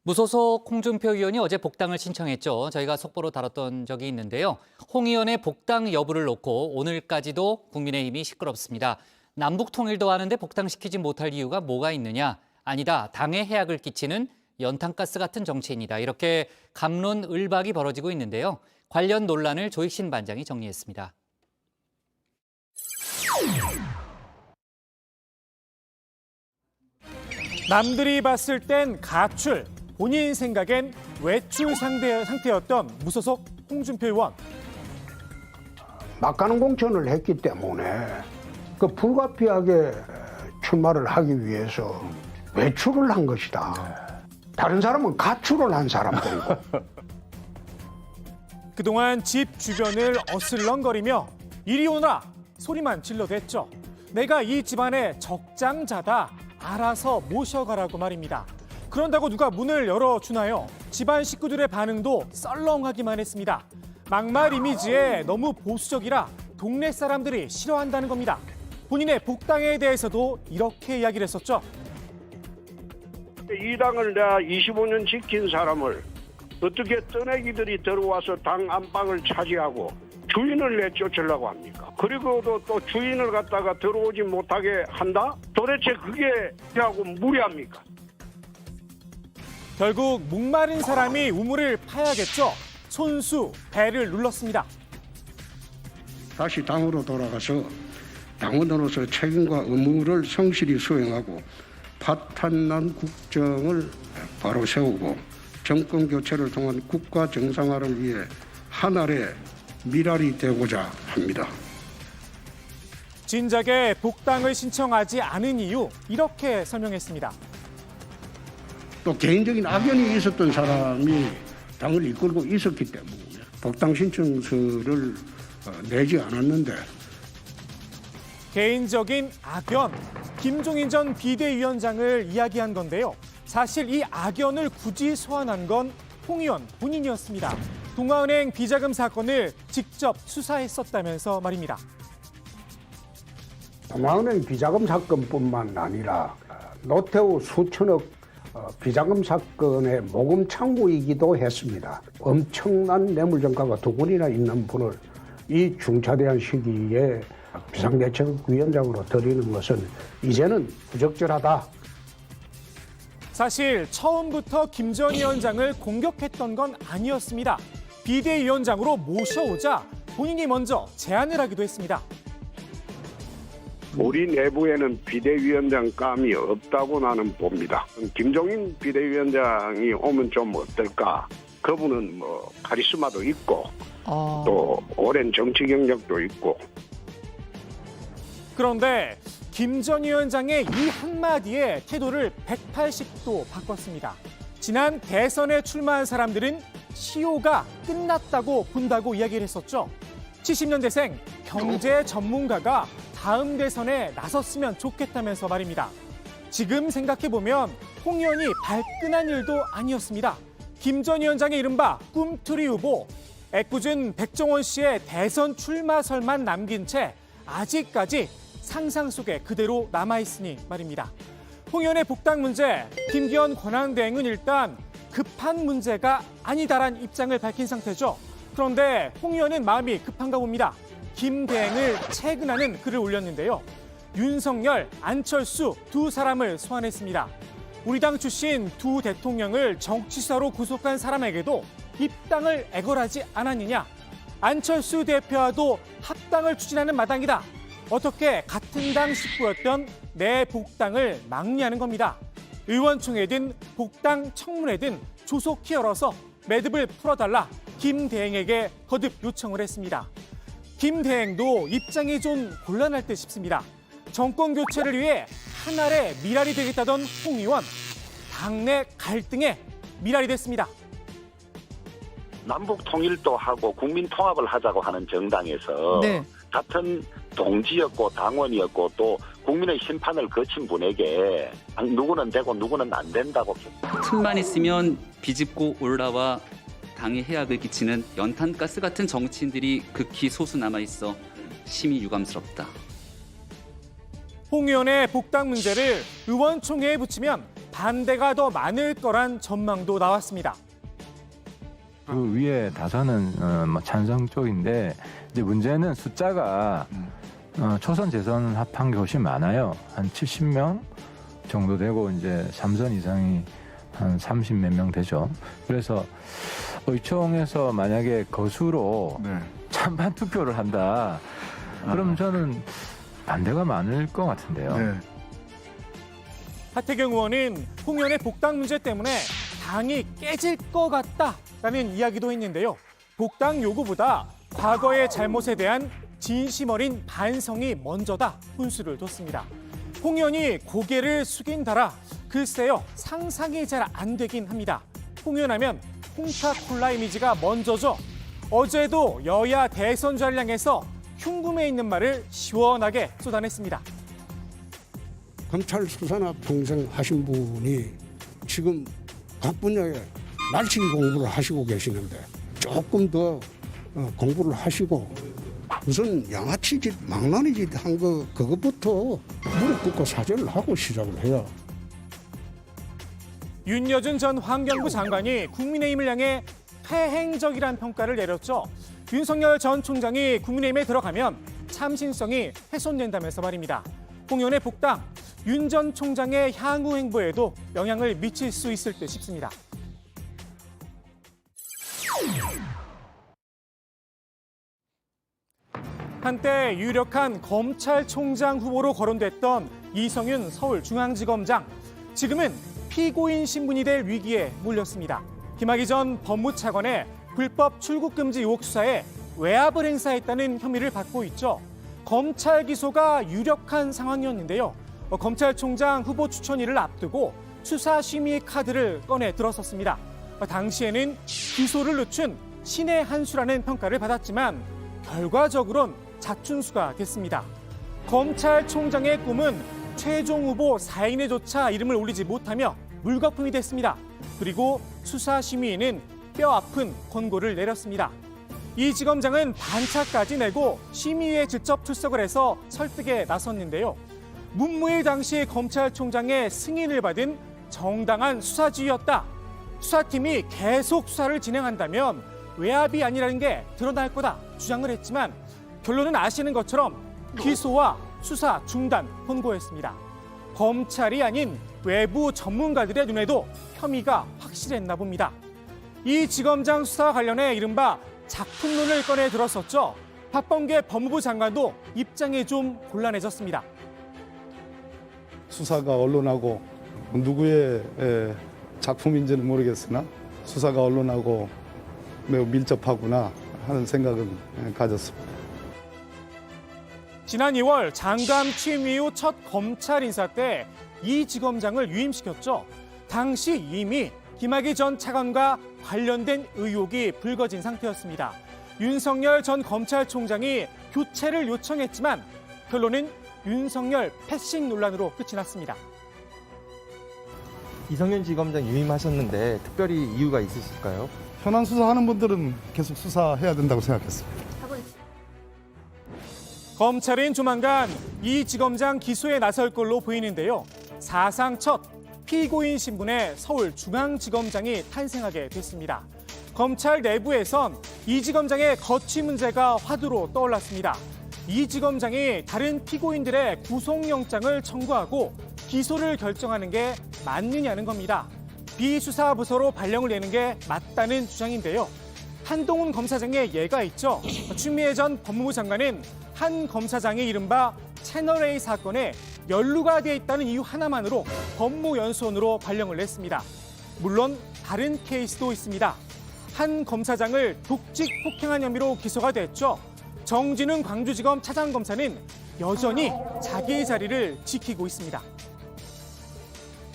무소속 홍준표 의원이 어제 복당을 신청했죠. 저희가 속보로 다뤘던 적이 있는데요. 홍 의원의 복당 여부를 놓고 오늘까지도 국민의힘이 시끄럽습니다. 남북 통일도 하는데 복당시키지 못할 이유가 뭐가 있느냐? 아니다. 당에 해악을 끼치는 연탄가스 같은 정치인이다. 이렇게 갑론을박이 벌어지고 있는데요. 관련 논란을 조익신 반장이 정리했습니다. 남들이 봤을 땐 가출, 본인 생각엔 외출 상태였던 무소속 홍준표 의원. 막가는 공천을 했기 때문에 그 불가피하게 출마를 하기 위해서 외출을 한 것이다. 다른 사람은 가출을 한 사람들이고. 그동안 집 주변을 어슬렁거리며 이리 오너라 소리만 질러댔죠. 내가 이 집안의 적장자다. 알아서 모셔가라고 말입니다. 그런다고 누가 문을 열어주나요? 집안 식구들의 반응도 썰렁하기만 했습니다. 막말 이미지에 너무 보수적이라 동네 사람들이 싫어한다는 겁니다. 본인의 복당에 대해서도 이렇게 이야기를 했었죠. 이 당을 내가 25년 지킨 사람을 어떻게 떠내기들이 들어와서 당 안방을 차지하고 주인을 내쫓으려고 합니까? 그리고도 또 주인을 갖다가 들어오지 못하게 한다? 도대체 그게 하고 무리합니까? 결국 목마른 사람이 우물을 파야겠죠. 손수 배를 눌렀습니다. 다시 당으로 돌아가서 당원으로서 책임과 의무를 성실히 수행하고 파탄난 국정을 바로 세우고 정권 교체를 통한 국가 정상화를 위해 하나의 미랄이 되고자 합니다. 진작에 복당을 신청하지 않은 이유 이렇게 설명했습니다. 또 개인적인 악연이 있었던 사람이 당을 이끌고 있었기 때문에 복당 신청서를 내지 않았는데 개인적인 악연, 김종인 전 비대위원장을 이야기한 건데요. 사실 이 악연을 굳이 소환한 건 홍 의원 본인이었습니다. 동아은행 비자금 사건을 직접 수사했었다면서 말입니다. 동아은행 비자금 사건뿐만 아니라 노태우 수천억 비자금 사건의 모금 창구이기도 했습니다. 엄청난 뇌물전가가 두 번이나 있는 분을 이 중차대한 시기에 비상대책위원장으로 들이는 것은 이제는 부적절하다. 사실 처음부터 김 전 위원장을 공격했던 건 아니었습니다. 비대위원장으로 모셔오자 본인이 먼저 제안을 하기도 했습니다. 우리 내부에는 비대위원장 감이 없다고 나는 봅니다. 김종인 비대위원장이 오면 좀 어떨까? 그분은 뭐 카리스마도 있고 또 오랜 정치 경력도 있고. 그런데 김 전 위원장의 이 한마디에 태도를 180도 바꿨습니다. 지난 대선에 출마한 사람들은 시효가 끝났다고 본다고 이야기를 했었죠. 70년대생 경제 전문가가 다음 대선에 나섰으면 좋겠다면서 말입니다. 지금 생각해보면 홍 의원이 발끈한 일도 아니었습니다. 김 전 위원장의 이른바 꿈틀이 후보, 애꿎은 백종원 씨의 대선 출마설만 남긴 채 아직까지 상상 속에 그대로 남아있으니 말입니다. 홍 의원의 복당 문제, 김기현 권한대행은 일단 급한 문제가 아니다란 입장을 밝힌 상태죠. 그런데 홍 의원은 마음이 급한가 봅니다. 김 대행을 채근하는 글을 올렸는데요. 윤석열, 안철수 두 사람을 소환했습니다. 우리 당 출신 두 대통령을 정치수사로 구속한 사람에게도 입당을 애걸하지 않았느냐. 안철수 대표와도 합당을 추진하는 마당이다. 어떻게 같은 당 식구였던 내 복당을 막냐는 겁니다. 의원총회든 복당 청문회든 조속히 열어서 매듭을 풀어달라 김 대행에게 거듭 요청을 했습니다. 김 대행도 입장이 좀 곤란할 듯 싶습니다. 정권 교체를 위해 한 알의 미랄이 되겠다던 홍 의원, 당내 갈등에 미랄이 됐습니다. 남북 통일도 하고 국민 통합을 하자고 하는 정당에서 같은 동지였고 당원이었고 또 국민의 심판을 거친 분에게 누구는 되고 누구는 안 된다고. 틈만 있으면 비집고 올라와 당에 해악을 끼치는 연탄가스 같은 정치인들이 극히 소수 남아있어 심히 유감스럽다. 홍 의원의 복당 문제를 의원총회에 붙이면 반대가 더 많을 거란 전망도 나왔습니다. 그 위에 다선은 뭐 찬성 쪽인데 이제 문제는 숫자가 초선 재선 합한 게 훨씬 많아요. 한 70명 정도 되고 이제 3선 이상이 한 30 몇 명 되죠. 그래서 의총에서 만약에 거수로 찬반 투표를 한다. 그럼 저는 반대가 많을 것 같은데요. 하태경 의원은 홍의원의 복당 문제 때문에 당이 깨질 것 같다라는 이야기도 했는데요. 복당 요구보다 과거의 잘못에 대한 진심 어린 반성이 먼저다 훈수를 뒀습니다. 홍 의원이 고개를 숙인다라 글쎄요 상상이 잘 안 되긴 합니다. 홍 의원 하면 콩카콜라 이미지가 먼저죠. 어제도 여야 대선 전략에서 흉금에 있는 말을 시원하게 쏟아냈습니다. 검찰 수사나 평생 하신 분이 지금 각 분야에 날치기 공부를 하시고 계시는데 조금 더 공부를 하시고 우선 양아치짓, 망나니짓 한 그것부터 무릎 꿇고 사죄를 하고 시작을 해요. 윤여준 전 환경부 장관이 국민의힘을 향해 폐행적이라는 평가를 내렸죠. 윤석열 전 총장이 국민의힘에 들어가면 참신성이 훼손된다면서 말입니다. 홍 의원의 복당, 윤 전 총장의 향후 행보에도 영향을 미칠 수 있을 듯 싶습니다. 한때 유력한 검찰총장 후보로 거론됐던 이성윤 서울중앙지검장. 지금은 피고인 신분이 될 위기에 몰렸습니다. 김학의 전 법무차관의 불법 출국 금지 의혹 수사에 외압을 행사했다는 혐의를 받고 있죠. 검찰 기소가 유력한 상황이었는데요. 검찰총장 후보 추천일을 앞두고 수사 심의 카드를 꺼내 들었었습니다. 당시에는 기소를 늦춘 신의 한 수라는 평가를 받았지만 결과적으론 자춘수가 됐습니다. 검찰총장의 꿈은 최종 후보 4인에조차 이름을 올리지 못하며 물거품이 됐습니다. 그리고 수사심의위는 뼈아픈 권고를 내렸습니다. 이 지검장은 반차까지 내고 심의위에 직접 출석을 해서 설득에 나섰는데요. 문무일 당시 검찰총장의 승인을 받은 정당한 수사지휘였다. 수사팀이 계속 수사를 진행한다면 외압이 아니라는 게 드러날 거다 주장을 했지만 결론은 아시는 것처럼 기소와 수사 중단 권고했습니다. 검찰이 아닌 외부 전문가들의 눈에도 혐의가 확실했나 봅니다. 이 지검장 수사와 관련해 이른바 작품론을 꺼내 들었었죠. 박범계 법무부 장관도 입장이 좀 곤란해졌습니다. 수사가 언론하고 누구의 작품인지는 모르겠으나 수사가 언론하고 매우 밀접하구나 하는 생각은 가졌습니다. 지난 2월 장관 취임 이후 첫 검찰 인사 때 이 지검장을 유임시켰죠. 당시 이미 김학의 전 차관과 관련된 의혹이 불거진 상태였습니다. 윤석열 전 검찰총장이 교체를 요청했지만 결론은 윤석열 패싱 논란으로 끝이 났습니다. 이성윤 지검장 유임하셨는데 특별히 이유가 있으실까요? 현안 수사하는 분들은 계속 수사해야 된다고 생각했습니다. 검찰은 조만간 이 지검장 기소에 나설 걸로 보이는데요. 사상 첫 피고인 신분의 서울중앙지검장이 탄생하게 됐습니다. 검찰 내부에선 이 지검장의 거취 문제가 화두로 떠올랐습니다. 이 지검장이 다른 피고인들의 구속영장을 청구하고 기소를 결정하는 게 맞느냐는 겁니다. 비수사부서로 발령을 내는 게 맞다는 주장인데요. 한동훈 검사장의 예가 있죠. 추미애 전 법무부 장관은 한 검사장이 이른바 채널A 사건에 연루가 돼 있다는 이유 하나만으로 법무연수원으로 발령을 냈습니다. 물론 다른 케이스도 있습니다. 한 검사장을 독직 폭행한 혐의로 기소가 됐죠. 정진웅 광주지검 차장검사는 여전히 자기 자리를 지키고 있습니다.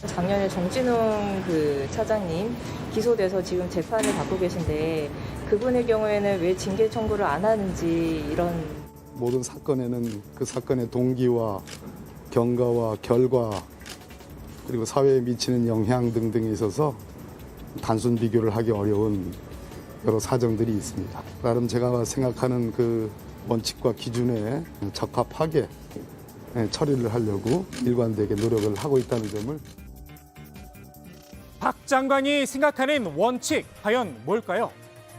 작년에 정진웅 차장님 기소돼서 지금 재판을 받고 계신데 그분의 경우에는 왜 징계 청구를 안 하는지 이런 모든 사건에는 그 사건의 동기와 경과와 결과 그리고 사회에 미치는 영향 등등에 있어서 단순 비교를 하기 어려운 여러 사정들이 있습니다. 나름 제가 생각하는 그 원칙과 기준에 적합하게 처리를 하려고 일관되게 노력을 하고 있다는 점을 박 장관이 생각하는 원칙 과연 뭘까요?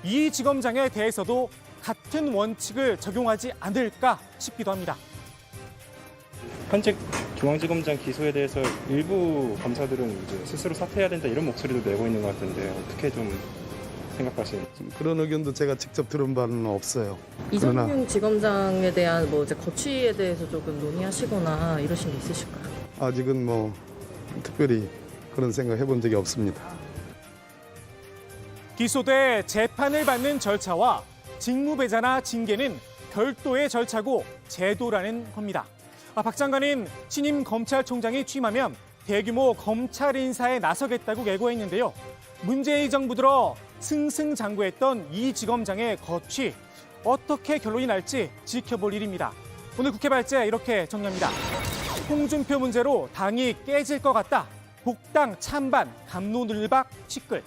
이 지검장에 대해서도 같은 원칙을 적용하지 않을까 싶기도 합니다. 현직 중앙지검장 기소에 대해서 일부 검사들은 이제 스스로 사퇴해야 된다 이런 목소리도 내고 있는 것 같은데 어떻게 좀 생각하시는지. 그런 의견도 제가 직접 들은 바는 없어요. 그러나 이정균 지검장에 대한 뭐 이제 거취에 대해서 조금 논의하시거나 이러신 게 있으실까요? 아직은 뭐 특별히 그런 생각 해본 적이 없습니다. 기소돼 재판을 받는 절차와 직무배제나 징계는 별도의 절차고 제도라는 겁니다. 박 장관은 신임 검찰총장이 취임하면 대규모 검찰 인사에 나서겠다고 예고했는데요. 문재인 정부 들어 승승장구했던 이 지검장의 거취, 어떻게 결론이 날지 지켜볼 일입니다. 오늘 국회 발제 이렇게 정리합니다. 홍준표 문제로 당이 깨질 것 같다. 복당 찬반, 갑론을박, 치끌.